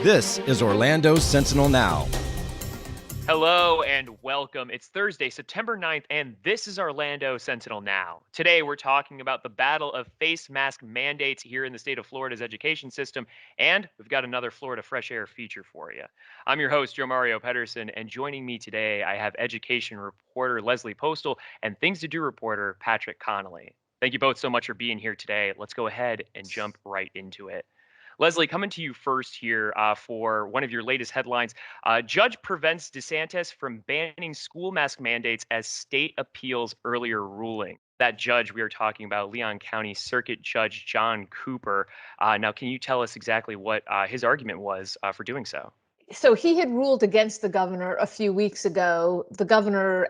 This is Orlando Sentinel Now. Hello and welcome. It's Thursday, September 9th, and this is Orlando Sentinel Now. Today, we're talking about the battle of face mask mandates here in the state of Florida's education system, and we've got another Florida Fresh Air feature for you. I'm your host, Joe Mario Pedersen, and joining me today, I have education reporter Leslie Postal and Things to Do reporter Patrick Connolly. Thank you both so much for being here today. Let's go ahead and jump right into it. Leslie, coming to you first here for one of your latest headlines. Judge prevents DeSantis from banning school mask mandates as state appeals earlier ruling. That judge we are talking about, Leon County Circuit Judge John Cooper. Now, can you tell us exactly what his argument was for doing so? So he had ruled against the governor a few weeks ago. The governor,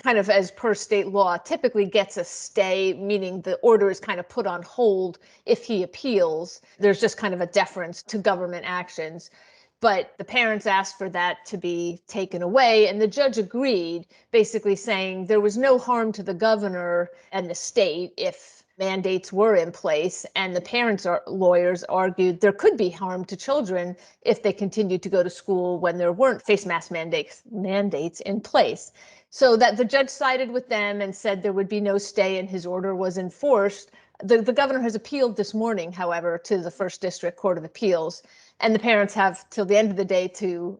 kind of as per state law, typically gets a stay, meaning the order is kind of put on hold if he appeals. There's just kind of a deference to government actions. But the parents asked for that to be taken away, and the judge agreed, basically saying there was no harm to the governor and the state if mandates were in place, and the parents' lawyers argued there could be harm to children if they continued to go to school when there weren't face mask mandates in place. So that the judge sided with them and said there would be no stay and his order was enforced. The governor has appealed this morning, however, to the First District Court of Appeals, and the parents have till the end of the day to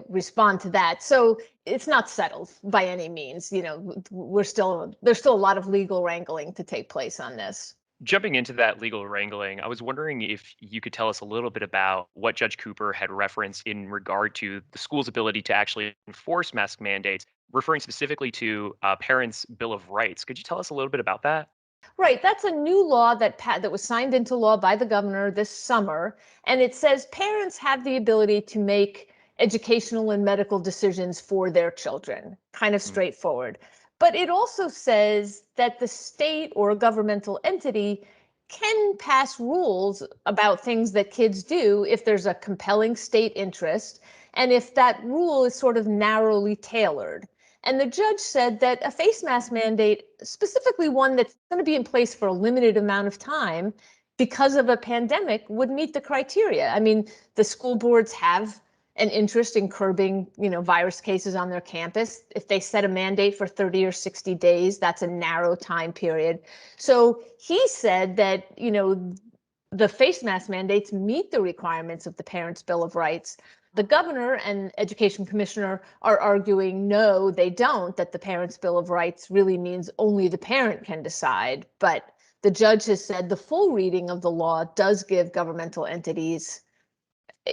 respond to that. So it's not settled by any means. You know, there's still a lot of legal wrangling to take place on this. Jumping into that legal wrangling, I was wondering if you could tell us a little bit about what Judge Cooper had referenced in regard to the school's ability to actually enforce mask mandates, referring specifically to Parents' Bill of Rights. Could you tell us a little bit about that? Right, that's a new law that was signed into law by the governor this summer, and it says parents have the ability to make educational and medical decisions for their children. Kind of straightforward. But it also says that the state or a governmental entity can pass rules about things that kids do if there's a compelling state interest and if that rule is sort of narrowly tailored. And the judge said that a face mask mandate, specifically one that's going to be in place for a limited amount of time because of a pandemic, would meet the criteria. I mean, the school boards have an interest in curbing, virus cases on their campus. If they set a mandate for 30 or 60 days, that's a narrow time period. So he said that, the face mask mandates meet the requirements of the Parents' Bill of Rights. The governor and education commissioner are arguing, no, they don't, that the Parents' Bill of Rights really means only the parent can decide. But the judge has said the full reading of the law does give governmental entities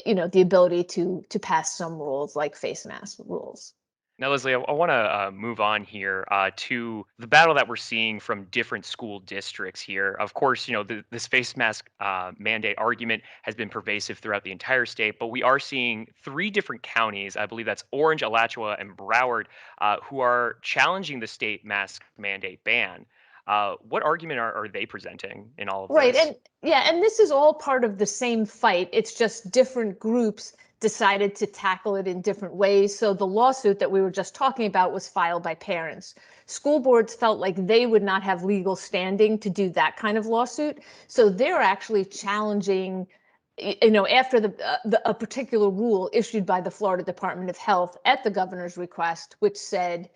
the ability to pass some rules like face mask rules. Now, Leslie, I want to move on here to the battle that we're seeing from different school districts here. Of course, this face mask mandate argument has been pervasive throughout the entire state, but we are seeing three different counties, I believe that's Orange, Alachua, and Broward, who are challenging the state mask mandate ban. What argument are they presenting in all of Right. this? And this is all part of the same fight. It's just different groups decided to tackle it in different ways. So the lawsuit that we were just talking about was filed by parents. School boards felt like they would not have legal standing to do that kind of lawsuit. So they're actually challenging, after a particular rule issued by the Florida Department of Health at the governor's request, which said,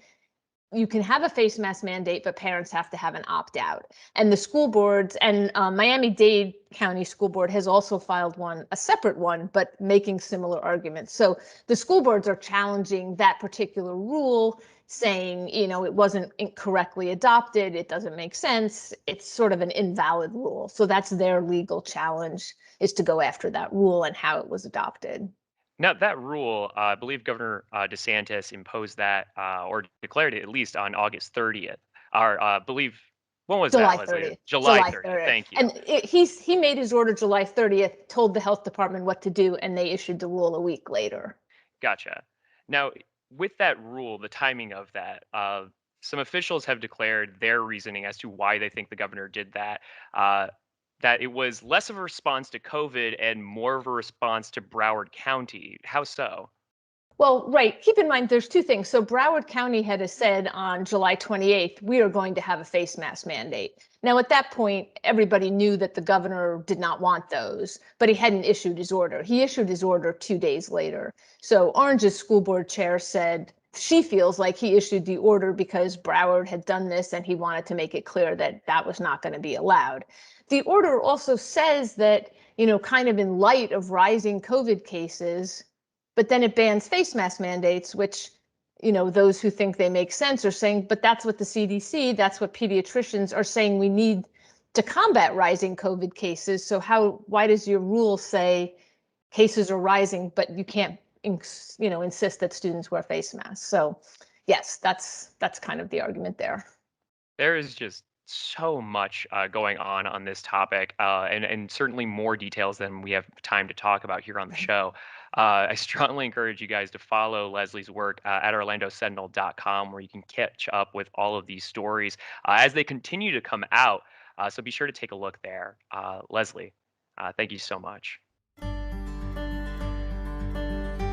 you can have a face mask mandate, but parents have to have an opt-out. And the school boards and Miami-Dade County School Board has also filed a separate one, but making similar arguments. So the school boards are challenging that particular rule, saying, it wasn't correctly adopted, it doesn't make sense, it's sort of an invalid rule. So that's their legal challenge, is to go after that rule and how it was adopted. Now, that rule, I believe Governor DeSantis imposed that or declared it at least on August 30th. Or believe, when was July that, Leslie? 30th. July 30th. Thank you. And he made his order July 30th, told the health department what to do, and they issued the rule a week later. Gotcha. Now, with that rule, the timing of that, some officials have declared their reasoning as to why they think the governor did that. That it was less of a response to COVID and more of a response to Broward County. How so? Well, right. Keep in mind, there's two things. So Broward County had said on July 28th, we are going to have a face mask mandate. Now, at that point, everybody knew that the governor did not want those, but he hadn't issued his order. He issued his order 2 days later. So Orange's school board chair said she feels like he issued the order because Broward had done this and he wanted to make it clear that that was not going to be allowed. The order also says that, kind of in light of rising COVID cases, but then it bans face mask mandates, which, those who think they make sense are saying, but that's what the CDC, that's what pediatricians are saying we need to combat rising COVID cases. So why does your rule say cases are rising, but you can't, insist that students wear face masks? So yes, that's kind of the argument there. There is just so much going on this topic, and certainly more details than we have time to talk about here on the show. I strongly encourage you guys to follow Leslie's work at OrlandoSentinel.com, where you can catch up with all of these stories as they continue to come out. So be sure to take a look there. Leslie, thank you so much.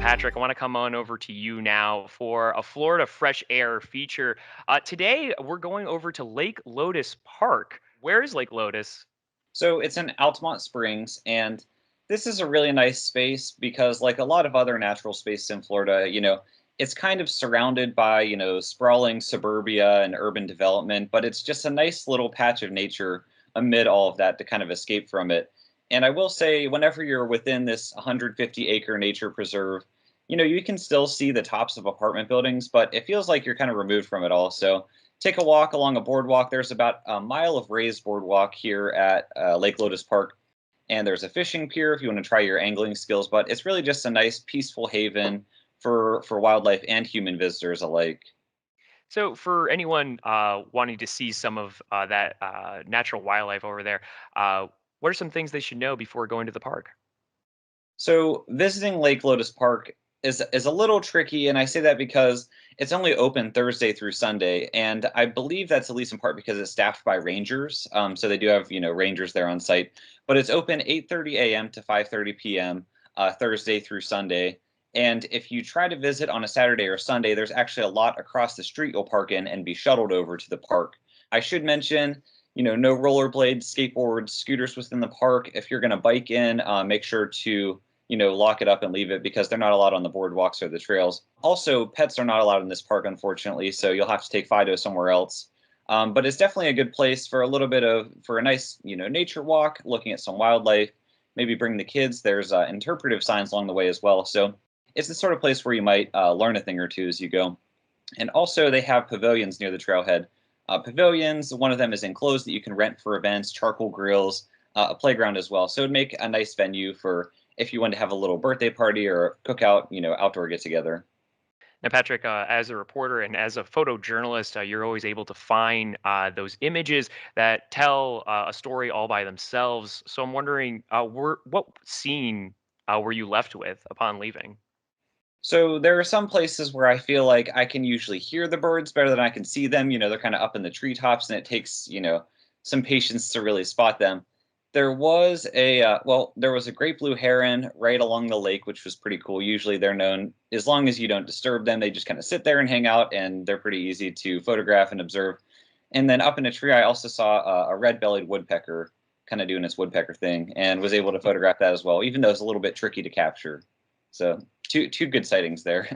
Patrick, I want to come on over to you now for a Florida Fresh Air feature. Today, we're going over to Lake Lotus Park. Where is Lake Lotus? So it's in Altamont Springs, and this is a really nice space because, like a lot of other natural spaces in Florida, it's kind of surrounded by, sprawling suburbia and urban development, but it's just a nice little patch of nature amid all of that to kind of escape from it. And I will say, whenever you're within this 150-acre nature preserve, you can still see the tops of apartment buildings, but it feels like you're kind of removed from it all. So take a walk along a boardwalk. There's about a mile of raised boardwalk here at Lake Lotus Park. And there's a fishing pier if you want to try your angling skills. But it's really just a nice, peaceful haven for wildlife and human visitors alike. So, for anyone wanting to see some of that natural wildlife over there, what are some things they should know before going to the park? So visiting Lake Lotus Park is a little tricky, and I say that because it's only open Thursday through Sunday, and I believe that's at least in part because it's staffed by rangers. So they do have rangers there on site, but it's open 8:30 a.m. to 5:30 p.m. Thursday through Sunday. And if you try to visit on a Saturday or Sunday, there's actually a lot across the street you'll park in and be shuttled over to the park. I should mention, no rollerblades, skateboards, scooters within the park. If you're going to bike in, make sure to lock it up and leave it because they're not allowed on the boardwalks or the trails. Also, pets are not allowed in this park, unfortunately, so you'll have to take Fido somewhere else. But it's definitely a good place for a nice, nature walk, looking at some wildlife, maybe bring the kids. There's interpretive signs along the way as well. So it's the sort of place where you might learn a thing or two as you go. And also they have pavilions near the trailhead. Pavilions, one of them is enclosed that you can rent for events, charcoal grills, a playground as well. So it'd make a nice venue for if you want to have a little birthday party or cookout, outdoor get together. Now, Patrick, as a reporter and as a photojournalist, you're always able to find those images that tell a story all by themselves. So I'm wondering, what scene were you left with upon leaving? So there are some places where I feel like I can usually hear the birds better than I can see them. They're kind of up in the treetops, and it takes, some patience to really spot them. There was a great blue heron right along the lake, which was pretty cool. Usually they're known, as long as you don't disturb them, they just kind of sit there and hang out, and they're pretty easy to photograph and observe. And then up in a tree, I also saw a red-bellied woodpecker kind of doing its woodpecker thing and was able to photograph that as well, even though it's a little bit tricky to capture. So two good sightings there.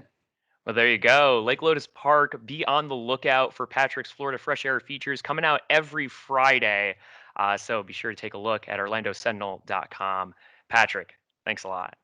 Well, there you go. Lake Lotus Park. Be on the lookout for Patrick's Florida Fresh Air features coming out every Friday. So be sure to take a look at OrlandoSentinel.com. Patrick, thanks a lot.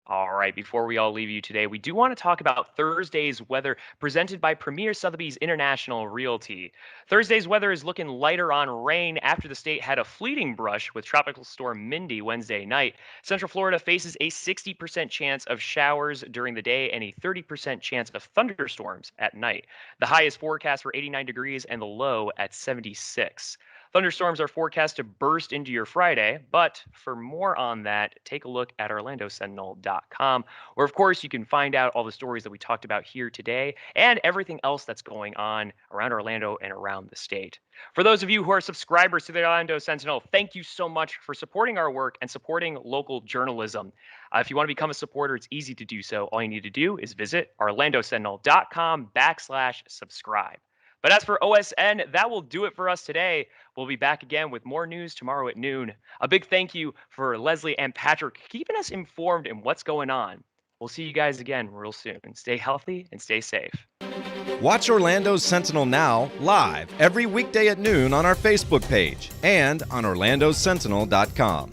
All right, before we all leave you today, we do want to talk about Thursday's weather presented by Premier Sotheby's International Realty. Thursday's weather is looking lighter on rain after the state had a fleeting brush with Tropical Storm Mindy Wednesday night. Central Florida faces a 60% chance of showers during the day and a 30% chance of thunderstorms at night. The high is forecast for 89 degrees and the low at 76. Thunderstorms are forecast to burst into your Friday, but for more on that, take a look at OrlandoSentinel.com, where, of course, you can find out all the stories that we talked about here today and everything else that's going on around Orlando and around the state. For those of you who are subscribers to the Orlando Sentinel, thank you so much for supporting our work and supporting local journalism. If you want to become a supporter, it's easy to do so. All you need to do is visit OrlandoSentinel.com/subscribe. But as for OSN, that will do it for us today. We'll be back again with more news tomorrow at noon. A big thank you for Leslie and Patrick keeping us informed in what's going on. We'll see you guys again real soon. Stay healthy and stay safe. Watch Orlando Sentinel Now live every weekday at noon on our Facebook page and on OrlandoSentinel.com.